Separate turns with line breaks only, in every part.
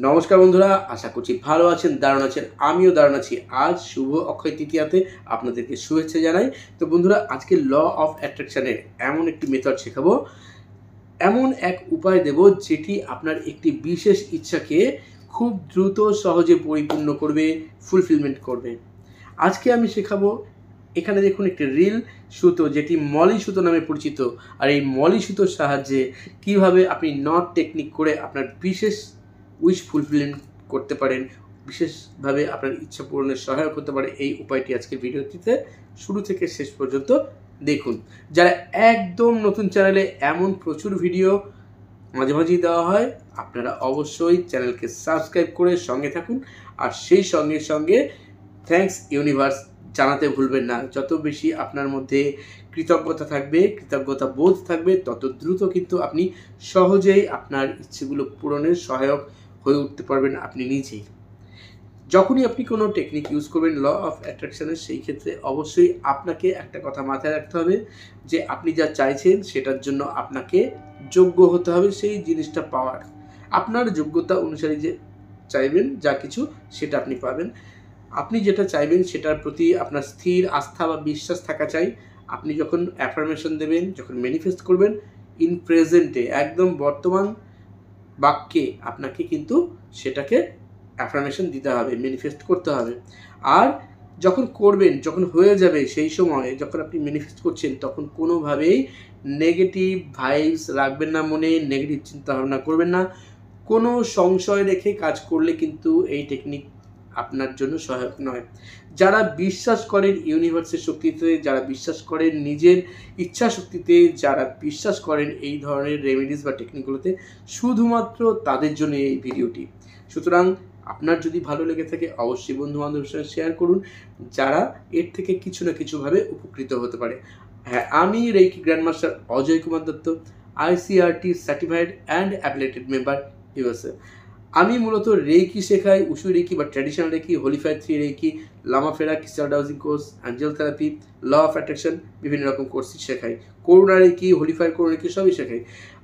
নমস্কার বন্ধুরা, আশা করছি ভালো আছেন, দারুণ আছেন। আমিও দারুণ আছি। আজ শুভ অক্ষয় তৃতীয়াতে আপনাদেরকে শুভেচ্ছা জানাই। তো বন্ধুরা, আজকে ল অফ অ্যাট্রাকশনের এমন একটি মেথড শেখাবো, এমন এক উপায় দেব যেটি আপনার একটি বিশেষ ইচ্ছাকে খুব দ্রুত সহজে পরিপূর্ণ করবে, ফুলফিলমেন্ট করবে। আজকে আমি শেখাবো, এখানে দেখুন একটি রিল সুতো যেটি মলি সুতো নামে পরিচিত। আর এই মলি সুতোর সাহায্যে কিভাবে আপনি নট টেকনিক করে আপনার বিশেষ উইশ ফুলফিলমেন্ট করতে পারেন, বিশেষভাবে আপনার ইচ্ছা পূরণের সহায়ক হতে পারে, এই উপায়টি আজকের ভিডিওটিতে শুরু থেকে শেষ পর্যন্ত দেখুন। যারা একদম নতুন চ্যানেলে এমন প্রচুর ভিডিও মাঝে মাঝেই দেওয়া হয়, আপনারা অবশ্যই চ্যানেলকে সাবস্ক্রাইব করে সঙ্গে থাকুন। আর সেই সঙ্গে সঙ্গে থ্যাঙ্কস ইউনিভার্স জানাতে ভুলবেন না। যত বেশি আপনার মধ্যে কৃতজ্ঞতা থাকবে, কৃতজ্ঞতা বোধ থাকবে, তত দ্রুত কিন্তু আপনি সহজেই আপনার ইচ্ছেগুলো পূরণের সহায়ক হয়ে উঠতে পারবেন আপনি নিজেই। যখনই আপনি কোনো টেকনিক ইউজ করবেন ল অফ অ্যাট্রাকশনের, সেই ক্ষেত্রে অবশ্যই আপনাকে একটা কথা মাথায় রাখতে হবে যে আপনি যা চাইছেন সেটার জন্য আপনাকে যোগ্য হতে হবে সেই জিনিসটা পাওয়ার। আপনার যোগ্যতা অনুসারে যে চাইবেন যা কিছু, সেটা আপনি পাবেন। আপনি যেটা চাইবেন সেটার প্রতি আপনার স্থির আস্থা বা বিশ্বাস থাকা চাই। আপনি যখন অ্যাফার্মেশন দেবেন, যখন ম্যানিফেস্ট করবেন, ইন প্রেজেন্টে একদম বর্তমান বাক্যে আপনাকে কিন্তু সেটাকে অ্যাফার্মেশন দিতে হবে, ম্যানিফেস্ট করতে হবে। আর যখন করবেন, যখন হয়ে যাবে, সেই সময় যখন আপনি ম্যানিফেস্ট করছেন, তখন কোনোভাবেই নেগেটিভ ভাইবস রাখবেন না মনে, নেগেটিভ চিন্তাভাবনা করবেন না। কোনো সংশয় রেখে কাজ করলে কিন্তু এই টেকনিক আপনার জন্য সহায়ক নয়। যারা বিশ্বাস করেন ইউনিভার্সের শক্তিতে, যারা বিশ্বাস করেন নিজের ইচ্ছা শক্তিতে, যারা বিশ্বাস করেন এই ধরনের রেমেডিস বা টেকনিকগুলোতে, শুধুমাত্র তাদের জন্য এই ভিডিওটি। সুতরাং আপনার যদি ভালো লেগে থাকে অবশ্যই বন্ধু বান্ধবের সঙ্গে শেয়ার করুন, যারা এর থেকে কিছু না কিছুভাবে উপকৃত হতে পারে। হ্যাঁ, আমি Reiki grandmaster Ajay Kumar Dutta, ICRT certified and applicated member, USA। আমি মূলত রেকি শেখাই, উশু রেকি বা ট্র্যাডিশনাল রেকি, হোলিফাই 3 রেকি, লামাফেরা, crystal dowsing course, angel therapy, law of attraction, বিভিন্ন রকম কোর্সই শেখাই। Karuna Reiki, holy fire Karuna Reiki সবই শেখাই।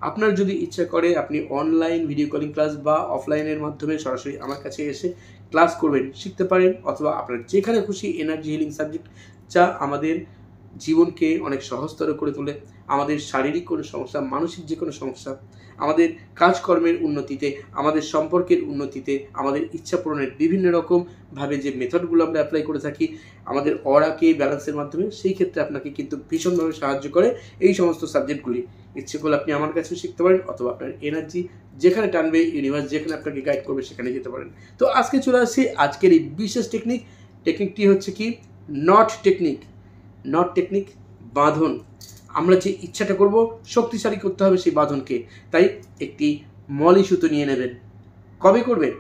আপনার যদি ইচ্ছা করে আপনি অনলাইন ভিডিও কলিং ক্লাস বা অফলাইনের মাধ্যমে সরাসরি আমার কাছে এসে ক্লাস করবেন, শিখতে পারেন। অথবা আপনার যেখানে খুশি এনার্জি হিলিং সাবজেক্ট, যা আমাদের জীবনকে অনেক সহজতর করে তোলে, আমাদের শারীরিক কোনো সমস্যা, মানসিক যে কোনো সমস্যা, আমাদের কাজকর্মের উন্নতিতে, আমাদের সম্পর্কের উন্নতিতে, আমাদের ইচ্ছা পূরণের বিভিন্ন রকমভাবে যে মেথডগুলো আমরা অ্যাপ্লাই করে থাকি আমাদের অরাকে ব্যালেন্সের মাধ্যমে, সেই ক্ষেত্রে আপনাকে কিন্তু ভীষণভাবে সাহায্য করে এই সমস্ত সাবজেক্টগুলি। ইচ্ছে করলে আপনি আমার কাছেও শিখতে পারেন, অথবা আপনার এনার্জি যেখানে টানবে, ইউনিভার্স যেখানে আপনাকে গাইড করবে, সেখানে যেতে পারেন। তো আজকে চলে আসছি আজকের এই বিশেষ টেকনিকটি হচ্ছে কি, নট টেকনিক। নট টেকনিক, বাঁধন। আমরা যে ইচ্ছাটা করব, শক্তিশালী করতে হবে সেই বাঁধনকে। তাই একটি মলি সুতো নিয়ে নেবেন। কবে করবেন?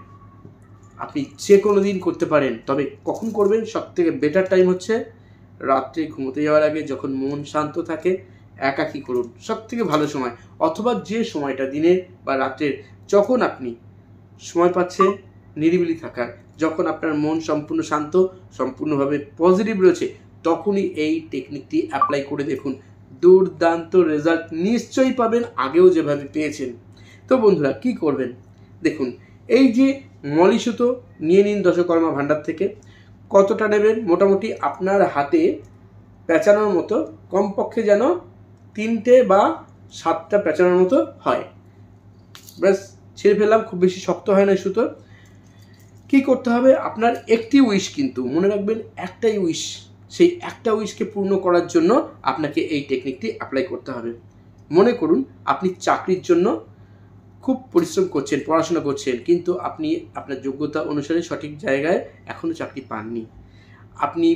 আপনি যে কোনো দিন করতে পারেন, তবে কখন করবেন? সবথেকে বেটার টাইম হচ্ছে রাত্রে ঘুমোতে যাওয়ার আগে, যখন মন শান্ত থাকে, একাকী করুন, সবথেকে ভালো সময়। অথবা যে সময়টা দিনের বা রাত্রের, যখন আপনি সময় পাচ্ছেন নিরিবিলি থাকার, যখন আপনার মন সম্পূর্ণ শান্ত, সম্পূর্ণভাবে পজিটিভ রয়েছে, তখনই এই টেকনিকটি অ্যাপ্লাই করে দেখুন। দুর্দান্ত রেজাল্ট নিশ্চয়ই পাবেন, আগেও যেভাবে পেয়েছেন। তো বন্ধুরা, কি করবেন দেখুন। এই যে মলি সুতো নিয়ে নিন দশকর্মা ভাণ্ডার থেকে। কতটা নেবেন? মোটামুটি আপনার হাতে পেঁচানোর মতো, কমপক্ষে যেন 3টে বা 7টা পেঁচানোর মতো হয়। ব্যাস, ছেড়ে ফেললাম, খুব বেশি শক্ত হয় না সুতো। কি করতে হবে? আপনার একটি উইশ, কিন্তু মনে রাখবেন একটাই উইশ, সেই একটা উইশকে পূর্ণ করার জন্য আপনাকে এই টেকনিকটি অ্যাপ্লাই করতে হবে। মনে করুন আপনি চাকরির জন্য খুব পরিশ্রম করছেন, পড়াশোনা করছেন, কিন্তু আপনি আপনার যোগ্যতা অনুসারে সঠিক জায়গায় এখনও চাকরি পাননি। আপনি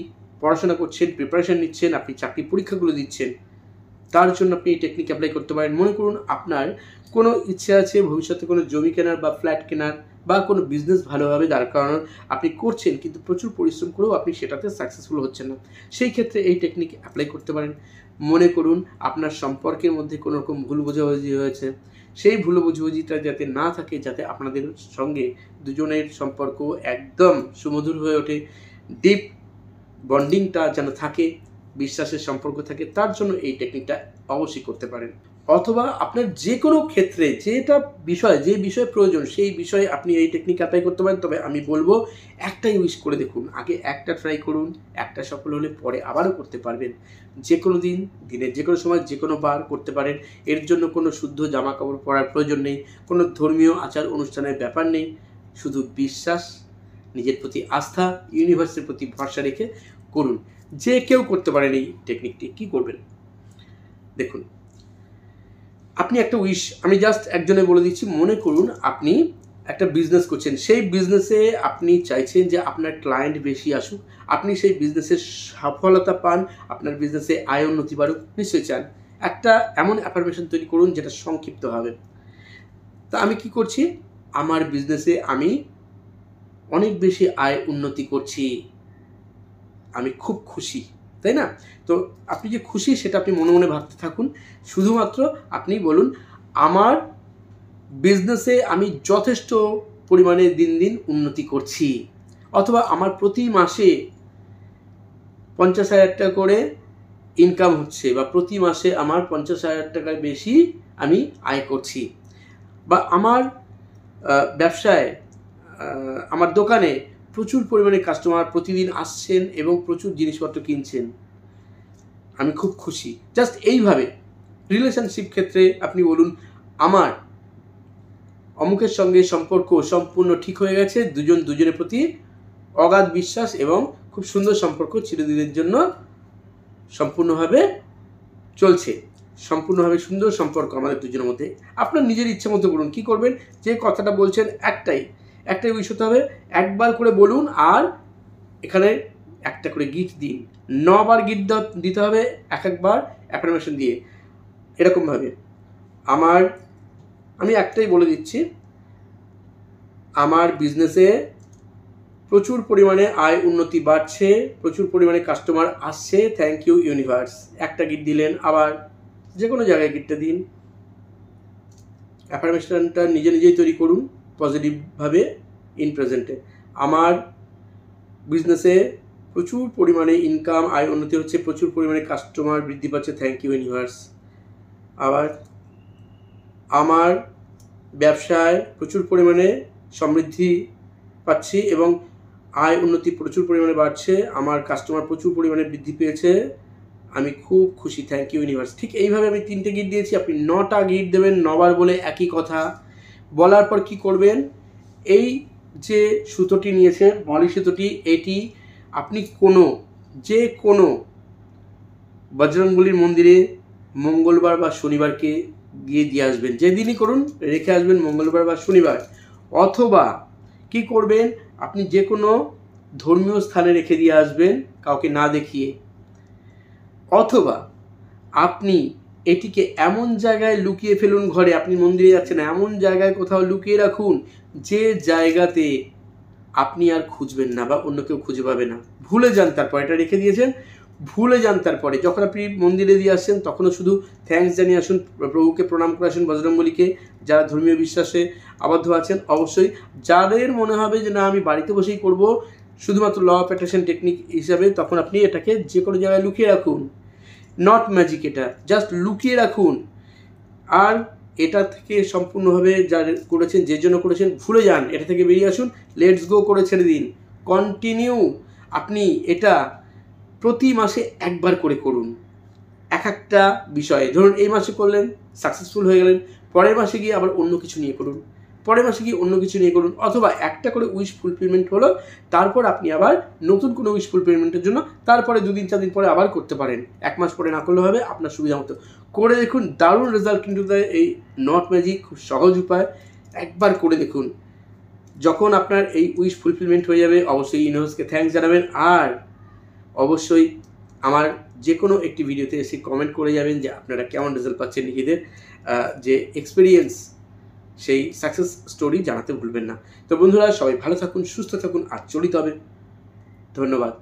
পড়াশোনা করছেন, প্রিপারেশন নিচ্ছেন, আপনি চাকরি পরীক্ষাগুলো দিচ্ছেন, তার জন্য আপনি এই টেকনিক অ্যাপ্লাই করতে পারেন। মনে করুন আপনার কোনো ইচ্ছে আছে ভবিষ্যতে কোনো জমি কেনার বা ফ্ল্যাট কেনার, বা কোনো বিজনেস ভালোভাবে দাঁড় করানোর আপনি করছেন, কিন্তু প্রচুর পরিশ্রম করেও আপনি সেটাতে সাকসেসফুল হচ্ছেন না। সেই ক্ষেত্রে এই টেকনিক অ্যাপ্লাই করতে পারেন। মনে করুন আপনার সম্পর্কের মধ্যে কোনো রকম ভুল বোঝাবুঝি হয়েছে, সেই ভুল বোঝাবুঝিটা যাতে না থাকে, যাতে আপনাদের সঙ্গে দুজনের সম্পর্ক একদম সুমধুর হয়ে ওঠে, ডিপ বন্ডিংটা যেন থাকে, বিশ্বাসের সম্পর্ক থাকে, তার জন্য এই টেকনিকটা অবশ্যই করতে পারেন। অথবা আপনার যে কোনো ক্ষেত্রে যে বিষয় প্রয়োজন সেই বিষয়ে আপনি এই টেকনিক অ্যাপ্লাই করতে পারেন। তবে আমি বলবো একটাই উইশ করে দেখুন, আগে একটা ট্রাই করুন, একটা সফল হলে পরে আবারও করতে পারবেন। যে কোনো দিন, দিনের যে কোনো সময়, যে কোনো বার করতে পারেন। এর জন্য কোনো শুদ্ধ জামা কাপড় পরার প্রয়োজন নেই, কোনো ধর্মীয় আচার অনুষ্ঠানের ব্যাপার নেই, শুধু বিশ্বাস, নিজের প্রতি আস্থা, ইউনিভার্সের প্রতি ভরসা রেখে করুন। যে কেউ করতে পারেন এই টেকনিকটি। কি করবেন দেখুন, আপনি একটা উইশ, আমি জাস্ট একজনে বলে দিচ্ছি। মনে করুন আপনি একটা বিজনেস করছেন, সেই বিজনেসে আপনি চাইছেন যে আপনার ক্লায়েন্ট বেশি আসুক, আপনি সেই বিজনেসের সফলতা পান, আপনার বিজনেসে আয় উন্নতি বাড়ুক, নিশ্চয়ই চান। একটা এমন অ্যাফার্মেশন তৈরি করুন যেটা সংক্ষিপ্ত হবে। তা আমি কি করছি, আমার বিজনেসে আমি অনেক বেশি আয় উন্নতি করছি, আমি খুব খুশি, তাই না? তো আপনি যে খুশি সেটা আপনি মনে মনে ভাবতে থাকুন। শুধুমাত্র আপনি বলুন, আমার বিজনেসে আমি যথেষ্ট পরিমাণে দিন দিন উন্নতি করছি, অথবা আমার প্রতি মাসে 50,000 টাকা করে ইনকাম হচ্ছে, বা প্রতি মাসে আমার 50,000 টাকার বেশি আমি আয় করছি, বা আমার ব্যবসায়, আমার দোকানে প্রচুর পরিমাণে কাস্টমার প্রতিদিন আসছেন এবং প্রচুর জিনিসপত্র কিনছেন, আমি খুব খুশি। জাস্ট এইভাবে রিলেশনশিপ ক্ষেত্রে আপনি বলুন, আমার অমুকের সঙ্গে সম্পর্ক সম্পূর্ণ ঠিক হয়ে গেছে, দুজন দুজনের প্রতি অগাধ বিশ্বাস এবং খুব সুন্দর সম্পর্ক চিরদিনের জন্য সম্পূর্ণভাবে চলছে, সম্পূর্ণভাবে সুন্দর সম্পর্ক আমাদের দুজনের মধ্যে। আপনার নিজের ইচ্ছে মতো করুন। কী করবেন, যে কথাটা বলছেন একটাই উইশ হতে হবে, একবার করে বলুন, আর এখানে একটা করে গিফট দিন। 9 বার গিফট দিতে হবে, একবার অ্যাফার্মেশন দিয়ে। এরকমভাবে আমি একটাই বলে দিচ্ছি, আমার বিজনেসে প্রচুর পরিমাণে আয় উন্নতি বাড়ছে, প্রচুর পরিমাণে কাস্টমার আসছে, থ্যাংক ইউ ইউনিভার্স। একটা গিফট দিলেন, আবার যে কোনো জায়গায় গিফটটা দিন। অ্যাফার্মেশনটা নিজেই তৈরি করুন পজিটিভভাবে ইন প্রেজেন্টে। আমার বিজনেসে প্রচুর পরিমাণে ইনকাম, আয় উন্নতি হচ্ছে, প্রচুর পরিমাণে কাস্টমার বৃদ্ধি পাচ্ছে, থ্যাংক ইউ ইউনিভার্স। আবার আমার ব্যবসায় প্রচুর পরিমাণে সমৃদ্ধি পাচ্ছি এবং আয় উন্নতি প্রচুর পরিমাণে বাড়ছে, আমার কাস্টমার প্রচুর পরিমাণে বৃদ্ধি পেয়েছে, আমি খুব খুশি, থ্যাংক ইউ ইউনিভার্স। ঠিক এইভাবে আমি 3টে গিফট দিয়েছি, আপনি 9টা গিফট দেবেন, 9 বার বলে একই কথা বলার পর কি করবেন, এই যে সুতোটি নিয়েছেন, মলি সুতোটি, এটি আপনি যে কোনো বজরংবলীর মন্দিরে মঙ্গলবার বা শনিবারকে গিয়ে দিয়ে আসবেন। যেদিনই করুন রেখে আসবেন মঙ্গলবার বা শনিবার, অথবা কি করবেন, আপনি যে কোনো ধর্মীয় স্থানে রেখে দিয়ে আসবেন কাউকে না দেখিয়ে, অথবা আপনি এটিকে এমন জায়গায় লুকিয়ে ফেলুন, ঘরে, আপনি মন্দিরে যাচ্ছেন, এমন জায়গায় কোথাও লুকিয়ে রাখুন যে জায়গাতে আপনি আর খুঁজবেন না বা অন্য কেউ খুঁজে পাবে না। ভুলে যান, তারপর এটা রেখে দিয়েছেন, ভুলে যান। তারপরে যখন আপনি মন্দিরে দিয়ে আসছেন তখনও শুধু থ্যাঙ্কস জানিয়ে আসুন, প্রভুকে প্রণাম করে আসুন, বজরংবলীকে। যারা ধর্মীয় বিশ্বাসে আবদ্ধ আছেন, অবশ্যই যাদের মনে হবে যে না আমি বাড়িতে বসেই করব শুধুমাত্র ল অফ অ্যাট্রাকশন টেকনিক হিসাবে, তখন আপনি এটাকে যে কোনো জায়গায় লুকিয়ে রাখুন। নট ম্যাজিক, এটা জাস্ট লুকিয়ে রাখুন। আর এটা থেকে সম্পূর্ণভাবে যা করেছেন, যে জন্য করেছেন, ভুলে যান, এটা থেকে বেরিয়ে আসুন, লেটস গো করে ছেড়ে দিন। কন্টিনিউ আপনি এটা প্রতি মাসে একবার করে করুন, একটা বিষয়ে। ধরুন এই মাসে করলেন, সাকসেসফুল হয়ে গেলেন, পরের মাসে গিয়ে আবার অন্য কিছু নিয়ে করুন, অথবা একটা করে উইশ ফুলফিলমেন্ট হলো, তারপর আপনি আবার নতুন কোনো উইশ ফুলফিলমেন্টের জন্য তারপরে 2-4 দিন পরে আবার করতে পারেন। 1 মাস পরে না করলে হবে, আপনার সুবিধা মতো করে দেখুন, দারুণ রেজাল্ট কিন্তু দেয় এই নট ম্যাজিক। খুব সহজ উপায়, একবার করে দেখুন। যখন আপনার এই উইশ ফুলফিলমেন্ট হয়ে যাবে, অবশ্যই ইউনিভার্সকে থ্যাঙ্কস জানাবেন, আর অবশ্যই আমার যে কোনো একটি ভিডিওতে এসে কমেন্ট করে যাবেন যে আপনারা কেমন রেজাল্ট পাচ্ছেন, নিজেদের যে এক্সপিরিয়েন্স, সেই সাকসেস স্টোরি জানাতে ভুলবেন না। তো বন্ধুরা, সবাই ভালো থাকুন, সুস্থ থাকুন, আর চলিত হবে। ধন্যবাদ।